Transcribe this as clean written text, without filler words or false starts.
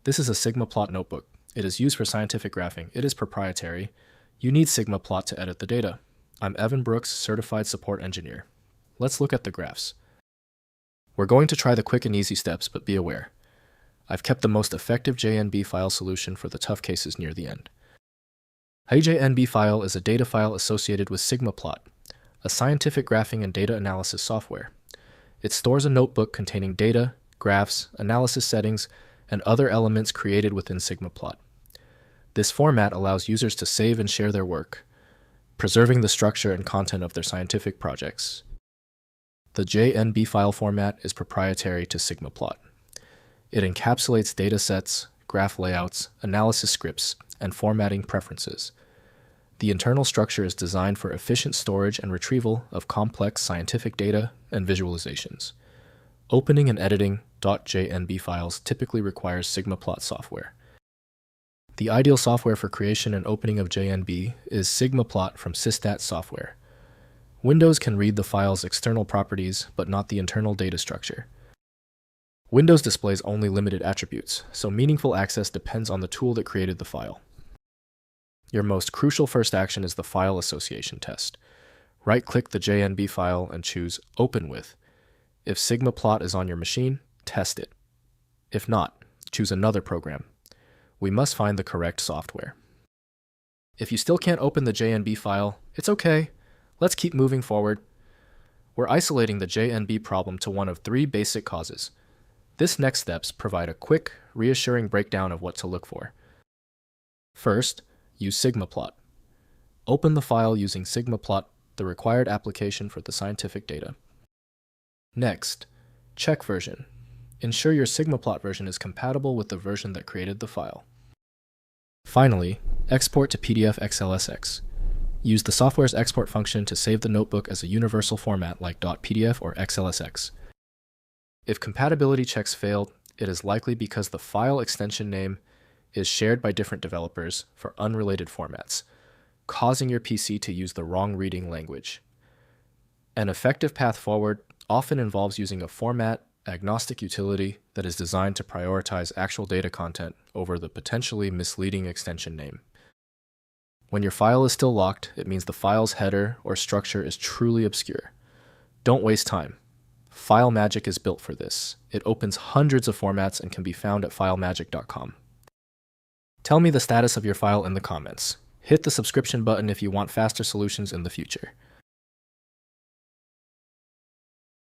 This is a SigmaPlot notebook. It is used for scientific graphing. It is proprietary. You need SigmaPlot to edit the data. I'm Evan Brooks, Certified Support Engineer. Let's look at the graphs. We're going to try the quick and easy steps, but be aware. I've kept the most effective JNB file solution for the tough cases near the end. A JNB file is a data file associated with SigmaPlot, a scientific graphing and data analysis software. It stores a notebook containing data, graphs, analysis settings, and other elements created within SigmaPlot. This format allows users to save and share their work, preserving the structure and content of their scientific projects. The JNB file format is proprietary to SigmaPlot. It encapsulates data sets, graph layouts, analysis scripts, and formatting preferences. The internal structure is designed for efficient storage and retrieval of complex scientific data and visualizations. Opening and editing .jnb files typically requires SigmaPlot software. The ideal software for creation and opening of JNB is SigmaPlot from Systat Software. Windows can read the file's external properties, but not the internal data structure. Windows displays only limited attributes, so meaningful access depends on the tool that created the file. Your most crucial first action is the file association test. Right-click the JNB file and choose Open With. If SigmaPlot is on your machine, test it. If not, choose another program. We must find the correct software. If you still can't open the JNB file, it's okay. Let's keep moving forward. We're isolating the JNB problem to one of 3 basic causes. This next steps provide a quick, reassuring breakdown of what to look for. First, use SigmaPlot. Open the file using SigmaPlot, the required application for the scientific data. Next, check version. Ensure your SigmaPlot version is compatible with the version that created the file. Finally, export to PDF XLSX. Use the software's export function to save the notebook as a universal format like .pdf or XLSX. If compatibility checks failed, it is likely because the file extension name is shared by different developers for unrelated formats, causing your PC to use the wrong reading language. An effective path forward often involves using a format-agnostic utility that is designed to prioritize actual data content over the potentially misleading extension name. When your file is still locked, it means the file's header or structure is truly obscure. Don't waste time. FileMagick is built for this. It opens hundreds of formats and can be found at filemagick.com. Tell me the status of your file in the comments. Hit the subscription button if you want faster solutions in the future.